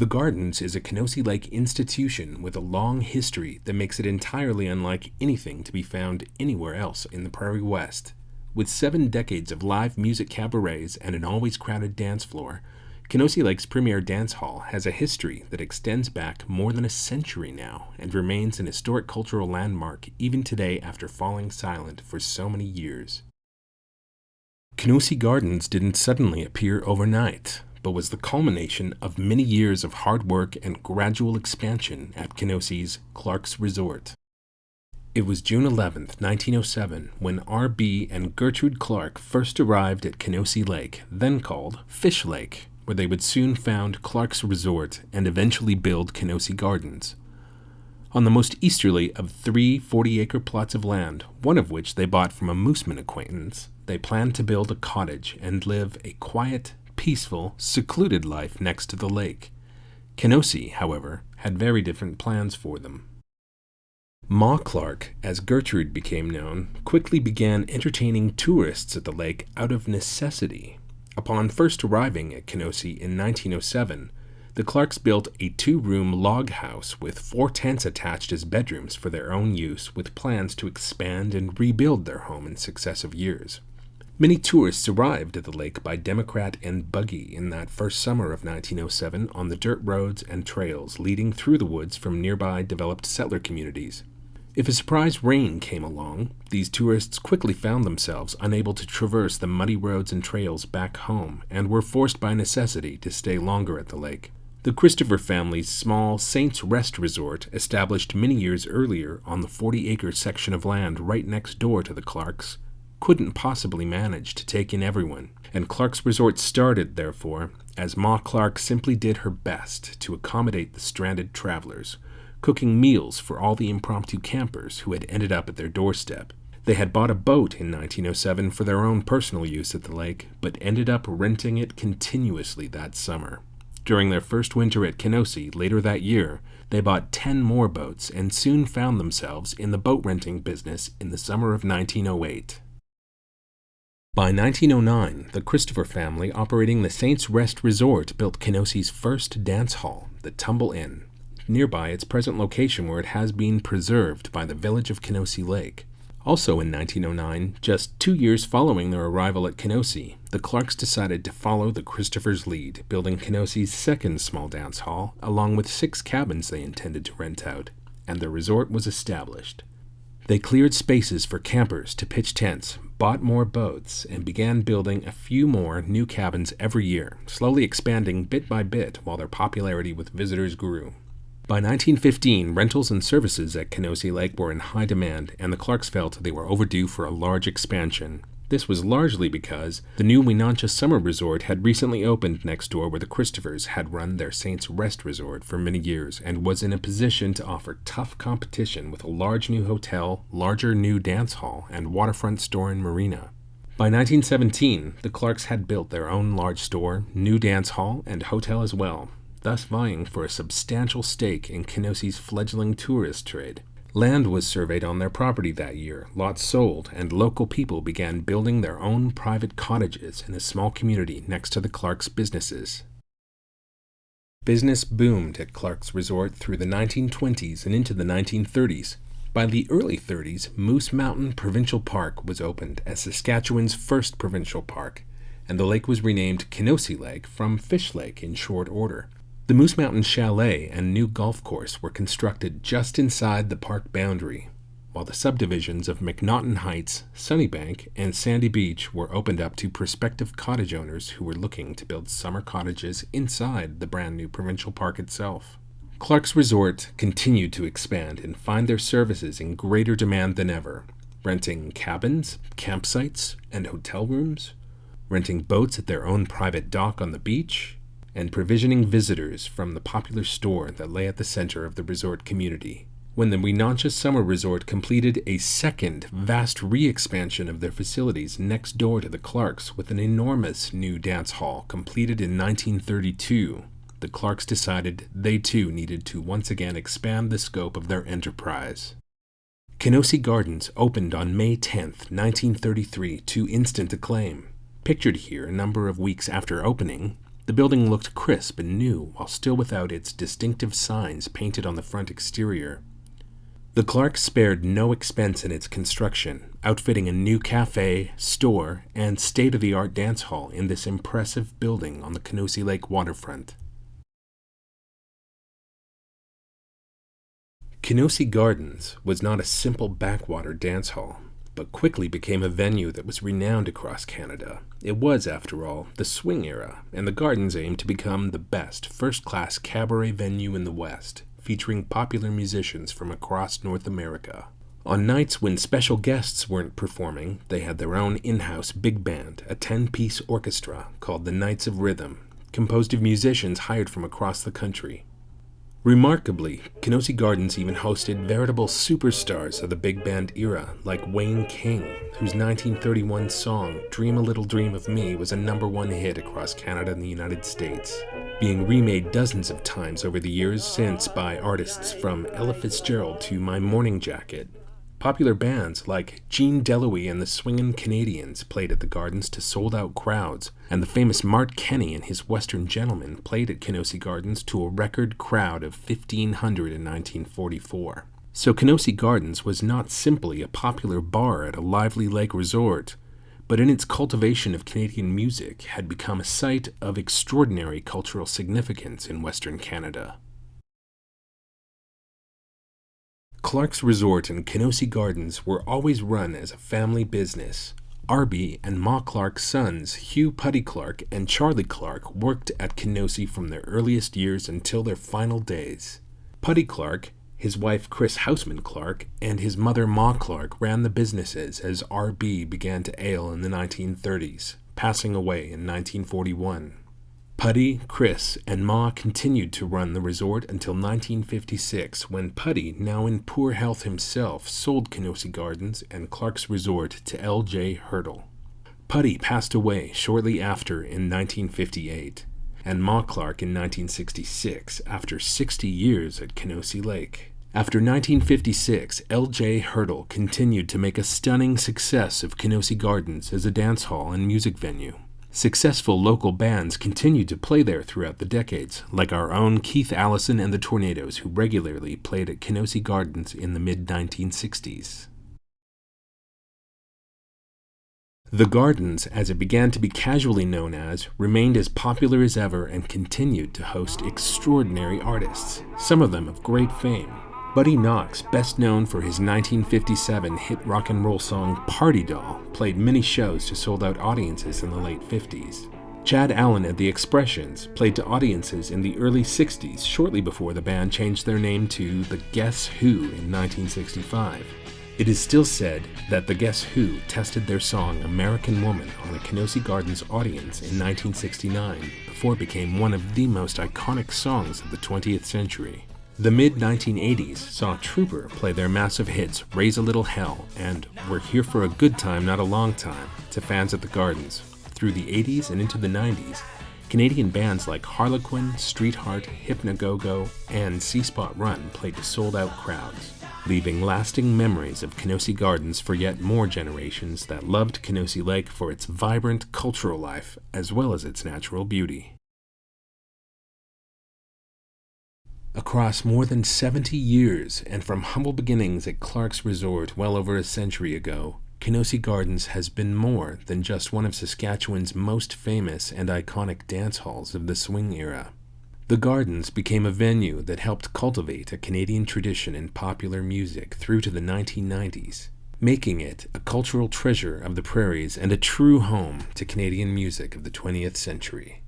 The Gardens is a Kenosee Lake institution with a long history that makes it entirely unlike anything to be found anywhere else in the Prairie West. With 7 decades of live music cabarets and an always crowded dance floor, Kenosee Lake's premier dance hall has a history that extends back more than a century now and remains an historic cultural landmark even today after falling silent for so many years. Kenosee Gardens didn't suddenly appear overnight, but was the culmination of many years of hard work and gradual expansion at Kenosee's Clarke's Resort. It was June 11, 1907, when R.B. and Gertrude Clarke first arrived at Kenosee Lake, then called Fish Lake, where they would soon found Clarke's Resort and eventually build Kenosee Gardens. On the most easterly of 3 40-acre plots of land, one of which they bought from a mooseman acquaintance, they planned to build a cottage and live a quiet, peaceful, secluded life next to the lake. Kenosee, however, had very different plans for them. Ma Clarke, as Gertrude became known, quickly began entertaining tourists at the lake out of necessity. Upon first arriving at Kenosee in 1907, the Clarkes built a 2-room log house with 4 tents attached as bedrooms for their own use, with plans to expand and rebuild their home in successive years. Many tourists arrived at the lake by Democrat and buggy in that first summer of 1907 on the dirt roads and trails leading through the woods from nearby developed settler communities. If a surprise rain came along, these tourists quickly found themselves unable to traverse the muddy roads and trails back home and were forced by necessity to stay longer at the lake. The Christopher family's small Saints Rest Resort, established many years earlier on the 40-acre section of land right next door to the Clarkes, couldn't possibly manage to take in everyone, and Clarke's Resort started, therefore, as Ma Clarke simply did her best to accommodate the stranded travelers, cooking meals for all the impromptu campers who had ended up at their doorstep. They had bought a boat in 1907 for their own personal use at the lake, but ended up renting it continuously that summer. During their first winter at Kenosee later that year, they bought 10 more boats and soon found themselves in the boat renting business in the summer of 1908. By 1909, the Christopher family operating the Saints Rest Resort built Kenosee's first dance hall, the Tumble Inn, nearby its present location where it has been preserved by the village of Kenosee Lake. Also in 1909, just 2 years following their arrival at Kenosee, the Clarkes decided to follow the Christophers' lead, building Kenosee's second small dance hall, along with 6 cabins they intended to rent out, and their resort was established. They cleared spaces for campers to pitch tents, bought more boats, and began building a few more new cabins every year, slowly expanding bit by bit while their popularity with visitors grew. By 1915, rentals and services at Kenosee Lake were in high demand, and the Clarkes felt they were overdue for a large expansion. This was largely because the new Wenonchus Summer Resort had recently opened next door where the Christophers had run their Saints Rest Resort for many years and was in a position to offer tough competition with a large new hotel, larger new dance hall, and waterfront store and marina. By 1917, the Clarkes had built their own large store, new dance hall, and hotel as well, thus vying for a substantial stake in Kenosee's fledgling tourist trade. Land was surveyed on their property that year, lots sold, and local people began building their own private cottages in a small community next to the Clarkes' businesses. Business boomed at Clarke's Resort through the 1920s and into the 1930s. By the early 30s, Moose Mountain Provincial Park was opened as Saskatchewan's first provincial park, and the lake was renamed Kenosee Lake from Fish Lake in short order. The Moose Mountain Chalet and new golf course were constructed just inside the park boundary, while the subdivisions of McNaughton Heights, Sunnybank, and Sandy Beach were opened up to prospective cottage owners who were looking to build summer cottages inside the brand new provincial park itself. Clarke's Resort continued to expand and find their services in greater demand than ever, renting cabins, campsites, and hotel rooms, renting boats at their own private dock on the beach, and provisioning visitors from the popular store that lay at the center of the resort community. When the Wenonchus Summer Resort completed a second vast re-expansion of their facilities next door to the Clarkes with an enormous new dance hall completed in 1932, the Clarkes decided they too needed to once again expand the scope of their enterprise. Kenosee Gardens opened on May 10, 1933, to instant acclaim. Pictured here a number of weeks after opening, The building looked crisp and new while still without its distinctive signs painted on the front exterior. The Clarke spared no expense in its construction, outfitting a new cafe, store, and state-of-the-art dance hall in this impressive building on the Kenosee Lake waterfront. Kenosee Gardens was not a simple backwater dance hall, but quickly became a venue that was renowned across Canada. It was, after all, the swing era, and the Gardens aimed to become the best first-class cabaret venue in the West, featuring popular musicians from across North America. On nights when special guests weren't performing, they had their own in-house big band, a 10-piece orchestra called the Knights of Rhythm, composed of musicians hired from across the country. Remarkably, Kenosee Gardens even hosted veritable superstars of the big band era, like Wayne King, whose 1931 song Dream a Little Dream of Me was a #1 hit across Canada and the United States, being remade dozens of times over the years since by artists from Ella Fitzgerald to My Morning Jacket. Popular bands like Gene Delowy and the Swingin' Canadians played at the Gardens to sold-out crowds, and the famous Mart Kenny and his Western Gentlemen played at Kenosee Gardens to a record crowd of 1,500 in 1944. So Kenosee Gardens was not simply a popular bar at a lively lake resort, but in its cultivation of Canadian music had become a site of extraordinary cultural significance in Western Canada. Clarke's Resort and Kenosee Gardens were always run as a family business. Arby and Ma Clarke's sons, Hugh Putty Clarke and Charlie Clarke, worked at Kenosee from their earliest years until their final days. Putty Clarke, his wife Chris Houseman Clarke, and his mother Ma Clarke ran the businesses as Arby began to ail in the 1930s, passing away in 1941. Putty, Chris, and Ma continued to run the resort until 1956, when Putty, now in poor health himself, sold Kenosee Gardens and Clarke's Resort to L.J. Hurdle. Putty passed away shortly after in 1958, and Ma Clarke in 1966, after 60 years at Kenosee Lake. After 1956, L.J. Hurdle continued to make a stunning success of Kenosee Gardens as a dance hall and music venue. Successful local bands continued to play there throughout the decades, like our own Keith Allison and the Tornadoes, who regularly played at Kenosee Gardens in the mid-1960s. The Gardens, as it began to be casually known as, remained as popular as ever and continued to host extraordinary artists, some of them of great fame. Buddy Knox, best known for his 1957 hit rock and roll song Party Doll, played many shows to sold-out audiences in the late 50s. Chad Allen at The Expressions played to audiences in the early 60s, shortly before the band changed their name to The Guess Who in 1965. It is still said that The Guess Who tested their song American Woman on a Kenosee Gardens audience in 1969 before it became one of the most iconic songs of the 20th century. The mid-1980s saw Trooper play their massive hits Raise a Little Hell and We're Here for a Good Time, Not a Long Time to fans at the Gardens. Through the 80s and into the 90s, Canadian bands like Harlequin, Streetheart, Hypnagogo, and C-Spot Run played to sold-out crowds, leaving lasting memories of Kenosee Gardens for yet more generations that loved Kenosee Lake for its vibrant cultural life as well as its natural beauty. Across more than 70 years, and from humble beginnings at Clarke's Resort well over a century ago, Kenosee Gardens has been more than just one of Saskatchewan's most famous and iconic dance halls of the swing era. The Gardens became a venue that helped cultivate a Canadian tradition in popular music through to the 1990s, making it a cultural treasure of the prairies and a true home to Canadian music of the 20th century.